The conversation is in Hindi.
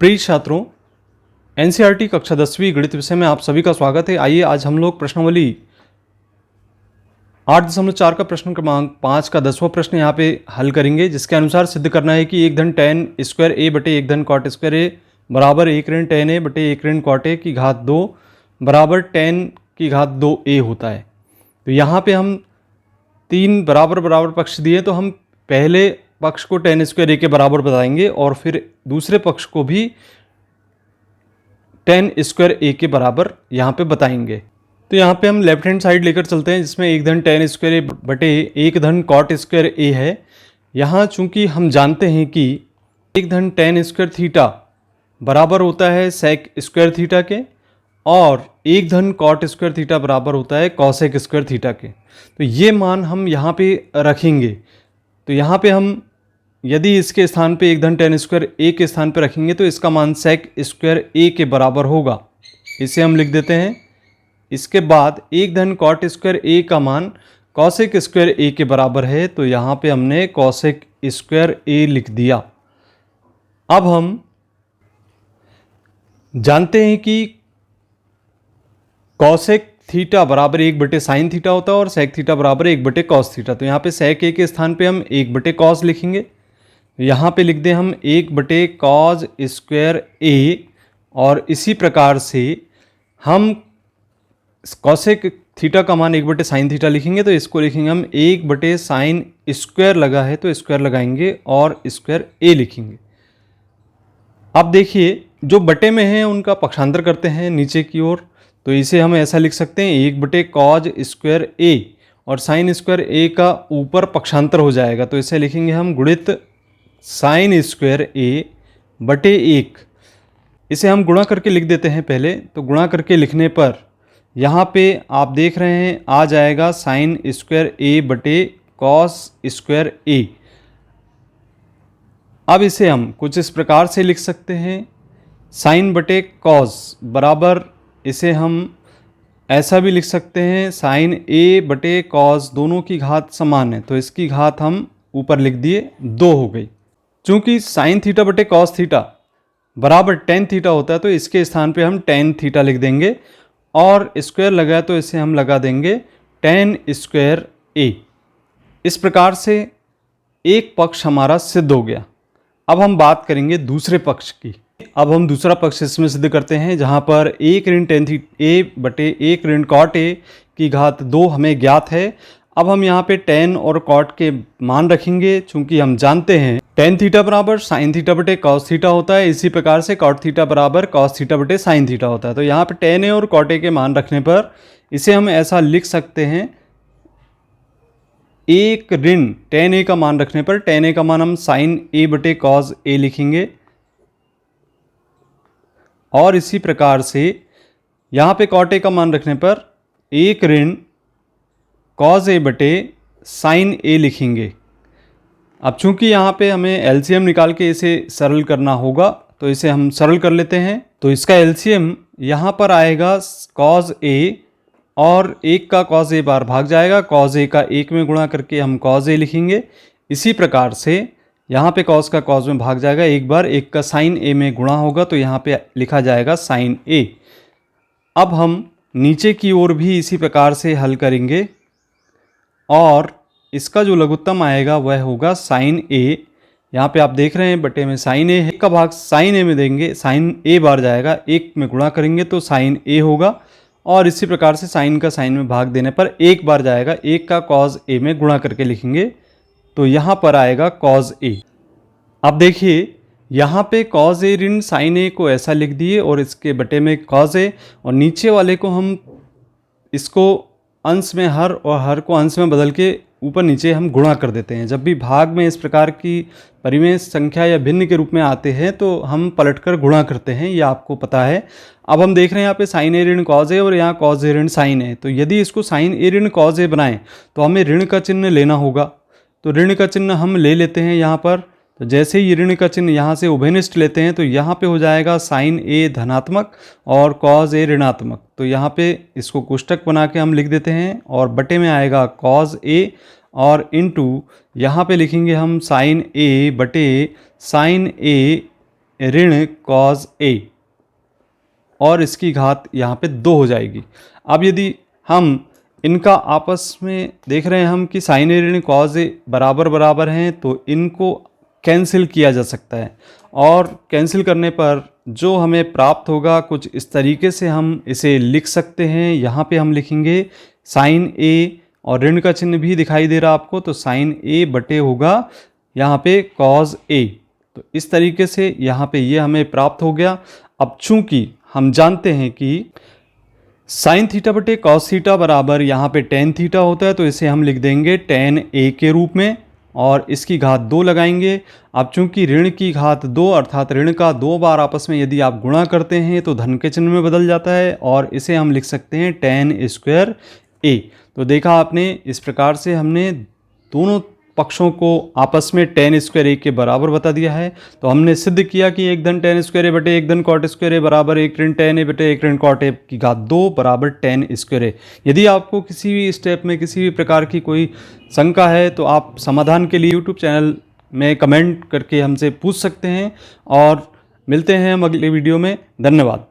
प्रिय छात्रों, एनसीईआरटी कक्षा 10वीं गणित विषय में आप सभी का स्वागत है। आइए आज हम लोग प्रश्नावली 8.4 का प्रश्न क्रमांक 5 का 10वां प्रश्न यहाँ पे हल करेंगे, जिसके अनुसार सिद्ध करना है कि 1 धन tan स्क्वायर ए बटे 1 धन कॉट स्क्वायर ए बराबर 1 ऋण tan ए बटे 1 ऋण कॉट ए की घात 2 बराबर tan की घात 2 ए होता है। तो यहाँ पे हम तीन बराबर बराबर पक्ष दिए, तो हम पहले पक्ष को tan स्क्वायर ए के बराबर बताएंगे और फिर दूसरे पक्ष को भी tan स्क्वायर ए के बराबर यहाँ पे बताएंगे। तो यहाँ पे हम लेफ्ट हैंड साइड लेकर चलते हैं, जिसमें 1 धन tan स्क्वायर ए बटे 1 धन कॉट स्क्वायर ए है। यहाँ चूंकि हम जानते हैं कि 1 धन tan स्क्वायर थीटा बराबर होता है sec स्क्वायर थीटा के और 1 धन कॉट स्क्वायर थीटा बराबर होता है cosec स्क्वायर थीटा के। तो ये मान हम यहाँ पे रखेंगे। तो यहाँ पे हम यदि इसके स्थान पे 1 धन tan स्क्वायर ए के स्थान पे रखेंगे तो इसका मान sec स्क्वायर ए के बराबर होगा। इसे हम लिख देते हैं। इसके बाद 1 धन कॉट स्क्वायर ए का मान cosec स्क्वायर ए के बराबर है, तो यहाँ पे हमने cosec स्क्वायर ए लिख दिया। अब हम जानते हैं कि cosec थीटा बराबर 1 बटे साइन थीटा होता है और sec थीटा बराबर 1 बटे cos थीटा। तो यहाँ पे sec ए के स्थान पे हम 1 बटे cos लिखेंगे। यहाँ पे लिख दें हम 1 बटे cos स्क्वायर ए, और इसी प्रकार से हम cosec थीटा का मान 1 बटे साइन थीटा लिखेंगे। तो इसको लिखेंगे हम 1 बटे साइन स्क्वायर लगा है तो स्क्वायर लगाएंगे और स्क्वायर ए लिखेंगे। अब देखिए, जो बटे में है उनका पक्षांतर करते हैं नीचे की ओर। तो इसे हम ऐसा लिख सकते हैं 1 बटे cos स्क्वायर ए, और साइन स्क्वायर ए का ऊपर पक्षांतर हो जाएगा, तो इसे लिखेंगे हम गुणित साइन स्क्वायर ए बटे 1। इसे हम गुणा करके लिख देते हैं पहले। तो गुणा करके लिखने पर यहाँ पे आप देख रहे हैं आ जाएगा साइन स्क्वायर ए बटे cos स्क्वायर ए। अब इसे हम कुछ इस प्रकार से लिख सकते हैं, साइन बटे cos बराबर, इसे हम ऐसा भी लिख सकते हैं साइन ए बटे cos, दोनों की घात समान है तो इसकी घात हम ऊपर लिख दिए, 2 हो गई। चूंकि साइन थीटा बटे cos थीटा बराबर tan थीटा होता है तो इसके स्थान पे हम tan थीटा लिख देंगे, और स्क्वायर लगा है तो इसे हम लगा देंगे tan स्क्वायर ए। इस प्रकार से एक पक्ष हमारा सिद्ध हो गया। अब हम बात करेंगे दूसरे पक्ष की। अब हम दूसरा पक्ष इसमें सिद्ध करते हैं, जहाँ पर 1 ऋण tan ए बटे 1 ऋण cot ए की घात 2 हमें ज्ञात है। अब हम यहाँ पे tan और cot के मान रखेंगे, चूंकि हम जानते हैं tan थीटा बराबर साइन थीटा बटे cos थीटा होता है। इसी प्रकार से cot थीटा बराबर cos थीटा बटे साइन थीटा होता है। तो यहाँ पे tan ए और cot ए के मान रखने पर इसे हम ऐसा लिख सकते हैं, 1 ऋण tan ए का मान रखने पर tan ए का मान हम साइन ए बटे cos ए लिखेंगे, और इसी प्रकार से यहाँ पे cot ए का मान रखने पर 1 ऋण cos ए बटे साइन ए लिखेंगे। अब चूंकि यहाँ पे हमें एलसीएम निकाल के इसे सरल करना होगा, तो इसे हम सरल कर लेते हैं। तो इसका एलसीएम यहाँ पर आएगा cos ए, और 1 का cos ए बार भाग जाएगा, cos ए का 1 में गुणा करके हम cos ए लिखेंगे। इसी प्रकार से यहाँ पे cos का cos में भाग जाएगा एक बार, 1 का साइन ए में गुणा होगा तो यहाँ पे लिखा जाएगा साइन ए। अब हम नीचे की ओर भी इसी प्रकार से हल करेंगे, और इसका जो लघुत्तम आएगा वह होगा साइन ए। यहाँ पे आप देख रहे हैं बटे में साइन ए है, का भाग साइन ए में देंगे, साइन ए बार जाएगा, 1 में गुणा करेंगे तो साइन ए होगा, और इसी प्रकार से साइन का साइन में भाग देने पर 1 बार जाएगा, 1 का cos ए में गुणा करके लिखेंगे तो यहाँ पर आएगा cos ए। अब देखिए, यहाँ पे cos ए ऋण साइन ए को ऐसा लिख दिए और इसके बटे में cos ए, और नीचे वाले को हम इसको अंश में हर और हर को अंश में बदल के ऊपर नीचे हम गुणा कर देते हैं। जब भी भाग में इस प्रकार की परिमेय संख्या या भिन्न के रूप में आते हैं तो हम पलटकर गुणा करते हैं, ये आपको पता है। अब हम देख रहे हैं यहाँ पे साइन ए ऋण cos ए और यहाँ cos ए ऋण साइन ए। तो यदि इसको साइन ए ऋण cos ए बनाएं तो हमें ऋण का चिन्ह लेना होगा। तो ऋण का चिन्ह हम ले लेते हैं यहाँ पर। तो जैसे ही ऋण का चिन्ह यहाँ से उभयनिष्ठ लेते हैं तो यहाँ पे हो जाएगा साइन ए धनात्मक और cos ए ऋणात्मक। तो यहाँ पे इसको कोष्टक बना के हम लिख देते हैं, और बटे में आएगा cos ए, और इनटू यहाँ पे लिखेंगे हम साइन ए बटे साइन ए ऋण कॉज ए और इसकी घात यहाँ पे 2 हो जाएगी। अब यदि हम इनका आपस में देख रहे हैं हम कि साइन ए ऋण कॉज ए बराबर बराबर हैं, तो इनको कैंसिल किया जा सकता है और कैंसिल करने पर जो हमें प्राप्त होगा कुछ इस तरीके से हम इसे लिख सकते हैं। यहाँ पे हम लिखेंगे साइन ए और ऋण का चिन्ह भी दिखाई दे रहा आपको, तो साइन ए बटे होगा यहाँ पे कॉज ए। तो इस तरीके से यहाँ पे ये हमें प्राप्त हो गया। अब चूंकि हम जानते हैं कि साइन थीटा बटे कॉस थीटा बराबर यहाँ पे टेन थीटा होता है, तो इसे हम लिख देंगे टेन ए के रूप में और इसकी घात 2 लगाएंगे। अब चूंकि ऋण की घात 2 अर्थात ऋण का 2 बार आपस में यदि आप गुणा करते हैं तो धन के चिन्ह में बदल जाता है और इसे हम लिख सकते हैं टेन स्क्वायर ए। तो देखा आपने, इस प्रकार से हमने दोनों पक्षों को आपस में टेन स्क्वायर ए के बराबर बता दिया है। तो हमने सिद्ध किया कि एक धन टेन स्क्वायर ए बटे एक धन कॉट स्क्वायर ए बराबर एक ऋण टेन ए बटे एक ऋण कॉट ए की घात 2 बराबर टेन स्क्वायर ए। यदि आपको किसी भी स्टेप में किसी भी प्रकार की कोई शंका है तो आप समाधान के लिए यूट्यूब चैनल में कमेंट करके हमसे पूछ सकते हैं और मिलते हैं हम अगले वीडियो में। धन्यवाद।